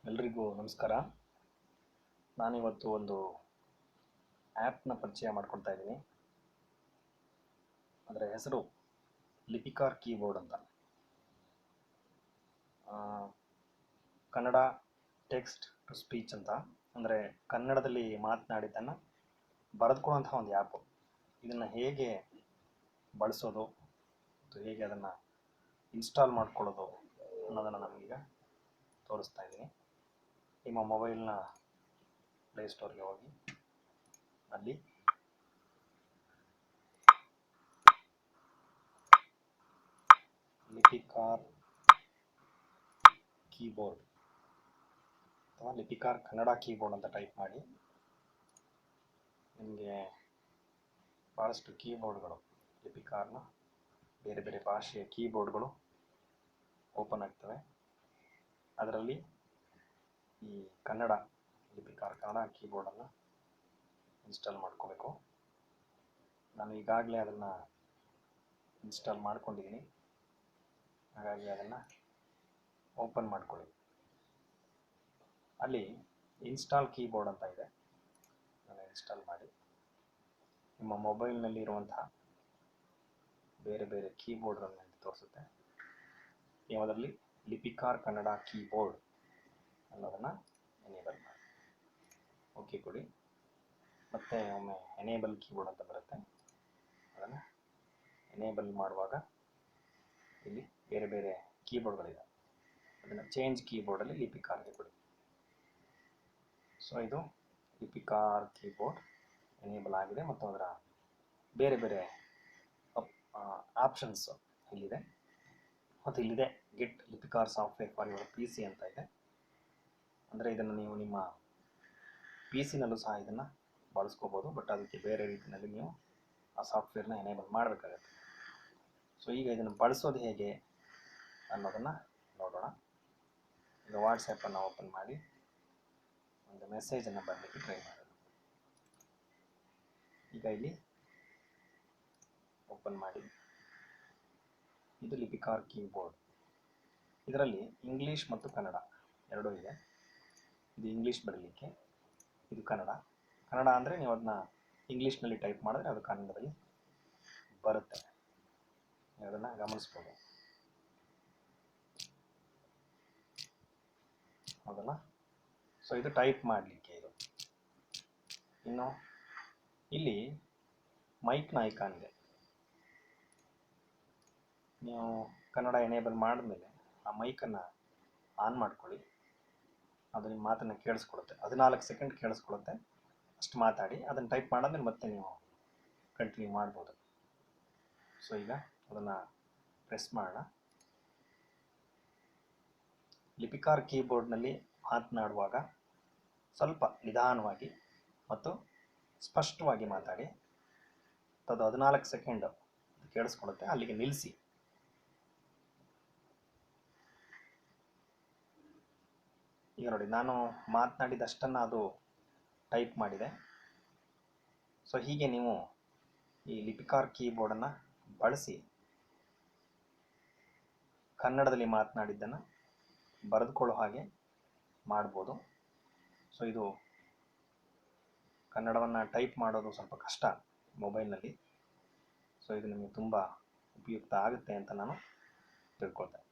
ಎಲ್ರಿಗೂ ನಮಸ್ಕಾರ. ನಾನಿವತ್ತು ಒಂದು ಆ್ಯಪ್ನ ಪರಿಚಯ ಮಾಡ್ಕೊಳ್ತಾ ಇದ್ದೀನಿ. ಅದರ ಹೆಸರು ಲಿಪಿಕಾರ್ ಕೀಬೋರ್ಡ್ ಅಂತ. ಕನ್ನಡ ಟೆಕ್ಸ್ಟ್ ಟು ಸ್ಪೀಚ್ ಅಂತ, ಅಂದರೆ ಕನ್ನಡದಲ್ಲಿ ಮಾತನಾಡಿದ್ದನ್ನು ಬರೆದುಕೊಳ್ಳುವಂಥ ಒಂದು ಆ್ಯಪು. ಇದನ್ನು ಹೇಗೆ ಬಳಸೋದು ಮತ್ತು ಹೇಗೆ ಅದನ್ನು ಇನ್ಸ್ಟಾಲ್ ಮಾಡ್ಕೊಳ್ಳೋದು ಅನ್ನೋದನ್ನು ನಮಗೀಗ ತೋರಿಸ್ತಾ ಇದ್ದೀನಿ. ನಿಮ್ಮ ಮೊಬೈಲ್ನ ಪ್ಲೇಸ್ಟೋರ್ಗೆ ಹೋಗಿ ಅಲ್ಲಿ ಲಿಪಿಕಾರ್ ಕೀಬೋರ್ಡ್ ಅಥವಾ ಲಿಪಿಕಾರ್ ಕನ್ನಡ ಕೀಬೋರ್ಡ್ ಅಂತ ಟೈಪ್ ಮಾಡಿ. ನಿಮಗೆ ಭಾಳಷ್ಟು ಕೀಬೋರ್ಡ್ಗಳು, ಲಿಪಿಕಾರ್ನ ಬೇರೆ ಬೇರೆ ಭಾಷೆಯ ಕೀಬೋರ್ಡ್ಗಳು ಓಪನ್ ಆಗ್ತವೆ. ಅದರಲ್ಲಿ ಈ ಕನ್ನಡ ಲಿಪಿಕಾರ್ ಕನ್ನಡ ಕೀಬೋರ್ಡನ್ನು ಇನ್ಸ್ಟಾಲ್ ಮಾಡ್ಕೋಬೇಕು. ನಾನು ಈಗಾಗಲೇ ಅದನ್ನು ಇನ್ಸ್ಟಾಲ್ ಮಾಡ್ಕೊಂಡಿದ್ದೀನಿ, ಹಾಗಾಗಿ ಅದನ್ನು ಓಪನ್ ಮಾಡ್ಕೊಳ್ಳಿ. ಅಲ್ಲಿ ಇನ್ಸ್ಟಾಲ್ ಕೀಬೋರ್ಡ್ ಅಂತ ಇದೆ, ಅದನ್ನು ಇನ್ಸ್ಟಾಲ್ ಮಾಡಿ. ನಿಮ್ಮ ಮೊಬೈಲ್ನಲ್ಲಿ ಇರುವಂತಹ ಬೇರೆ ಬೇರೆ ಕೀಬೋರ್ಡ್ಗಳನ್ನು ತೋರಿಸುತ್ತೆ. ನೀವು ಅದರಲ್ಲಿ ಲಿಪಿಕಾರ್ ಕನ್ನಡ ಕೀಬೋರ್ಡ್ ಅನ್ನೋದನ್ನು ಎನೇಬಲ್ ಮಾಡಿ, ಓಕೆ ಕೊಡಿ. ಮತ್ತೆ ಒಮ್ಮೆ ಎನೇಬಲ್ ಕೀಬೋರ್ಡ್ ಅಂತ ಬರುತ್ತೆ, ಅದನ್ನು ಎನೇಬಲ್ ಮಾಡುವಾಗ ಇಲ್ಲಿ ಬೇರೆ ಬೇರೆ ಕೀಬೋರ್ಡ್ಗಳಿದೆ, ಅದನ್ನು ಚೇಂಜ್ ಕೀಬೋರ್ಡಲ್ಲಿ ಲಿಪಿಕಾರ್ಗೆ ಕೊಡಿ. ಸೊ ಇದು ಲಿಪಿಕಾರ್ ಕೀಬೋರ್ಡ್ ಎನೇಬಲ್ ಆಗಿದೆ ಮತ್ತು ಅದರ ಬೇರೆ ಬೇರೆ ಆಪ್ಷನ್ಸ್ ಇಲ್ಲಿದೆ. ಮತ್ತು ಇಲ್ಲಿದೆ get Lipikar software for your PC ಅಂತ ಇದೆ. ಅಂದರೆ ಇದನ್ನು ನೀವು ನಿಮ್ಮ PC-ನಲ್ಲೂ ಸಹ ಇದನ್ನು ಬಳಸ್ಕೋಬೋದು, ಬಟ್ ಅದಕ್ಕೆ ಬೇರೆ ರೀತಿಯಲ್ಲಿ ನೀವು ಆ ಸಾಫ್ಟ್ವೇರ್ನ ಎನೇಬಲ್ ಮಾಡಬೇಕಾಗತ್ತೆ. ಸೊ ಈಗ ಇದನ್ನು ಬಳಸೋದು ಹೇಗೆ ಅನ್ನೋದನ್ನು ನೋಡೋಣ. ಈಗ ವಾಟ್ಸಪ್ಪನ್ನು ಓಪನ್ ಮಾಡಿ ಒಂದು ಮೆಸೇಜನ್ನು ಬರಲಿಕ್ಕೆ ಟ್ರೈ ಮಾಡೋಣ. ಈಗ ಇಲ್ಲಿ ಓಪನ್ ಮಾಡಿ, ಇದು ಲಿಪಿಕಾರ್ ಕೀಬೋರ್ಡ್. ಇದರಲ್ಲಿ ಇಂಗ್ಲೀಷ್ ಮತ್ತು ಕನ್ನಡ ಎರಡೂ ಇದೆ. ಇದು ಇಂಗ್ಲೀಷ್ ಬರಲಿಕ್ಕೆ, ಇದು ಕನ್ನಡ. ಕನ್ನಡ ಅಂದರೆ ನೀವು ಅದನ್ನ ಇಂಗ್ಲೀಷ್ನಲ್ಲಿ ಟೈಪ್ ಮಾಡಿದ್ರೆ ಅದು ಕನ್ನಡದಲ್ಲಿ ಬರುತ್ತೆ, ನೀವು ಅದನ್ನು ಗಮನಿಸ್ಬೋದು, ಹೌದಲ್ಲ. ಸೊ ಇದು ಟೈಪ್ ಮಾಡಲಿಕ್ಕೆ ಇದು. ಇನ್ನು ಇಲ್ಲಿ ಮೈಕ್ನ ಐಕಾನ್ ಇದೆ. ನೀವು ಕನ್ನಡ ಎನೇಬಲ್ ಮಾಡಿದ್ಮೇಲೆ ಆ ಮೈಕನ್ನು ಆನ್ ಮಾಡ್ಕೊಳ್ಳಿ, ಅದು ನಿಮ್ಮ ಮಾತನ್ನು ಕೇಳಿಸ್ಕೊಳುತ್ತೆ. 14 ಸೆಕೆಂಡ್ ಕೇಳಿಸ್ಕೊಳುತ್ತೆ, ಅಷ್ಟು ಮಾತಾಡಿ. ಅದನ್ನು ಟೈಪ್ ಮಾಡಾದ್ಮೇಲೆ ಮತ್ತೆ ನೀವು ಕಂಟಿನ್ಯೂ ಮಾಡ್ಬೋದು. ಸೊ ಈಗ ಅದನ್ನು ಪ್ರೆಸ್ ಮಾಡೋಣ. ಲಿಪಿಕಾರ್ ಕೀಬೋರ್ಡ್ನಲ್ಲಿ ಮಾತನಾಡುವಾಗ ಸ್ವಲ್ಪ ನಿಧಾನವಾಗಿ ಮತ್ತು ಸ್ಪಷ್ಟವಾಗಿ ಮಾತಾಡಿ. ಅದು 14 ಸೆಕೆಂಡ್ ಕೇಳಿಸ್ಕೊಳುತ್ತೆ, ಅಲ್ಲಿಗೆ ನಿಲ್ಲಿಸಿ. ಈಗ ನೋಡಿ, ನಾನು ಮಾತನಾಡಿದಷ್ಟನ್ನು ಅದು ಟೈಪ್ ಮಾಡಿದೆ. ಸೊ ಹೀಗೆ ನೀವು ಈ ಲಿಪಿಕಾರ್ ಕೀಬೋರ್ಡನ್ನು ಬಳಸಿ ಕನ್ನಡದಲ್ಲಿ ಮಾತನಾಡಿದ್ದನ್ನು ಬರೆದುಕೊಳ್ಳೋ ಹಾಗೆ ಮಾಡ್ಬೋದು. ಸೊ ಇದು ಕನ್ನಡವನ್ನು ಟೈಪ್ ಮಾಡೋದು ಸ್ವಲ್ಪ ಕಷ್ಟ ಮೊಬೈಲ್ನಲ್ಲಿ. ಸೊ ಇದು ನಿಮಗೆ ತುಂಬ ಉಪಯುಕ್ತ ಆಗುತ್ತೆ ಅಂತ ನಾನು ತಿಳ್ಕೊಳ್ತೇನೆ.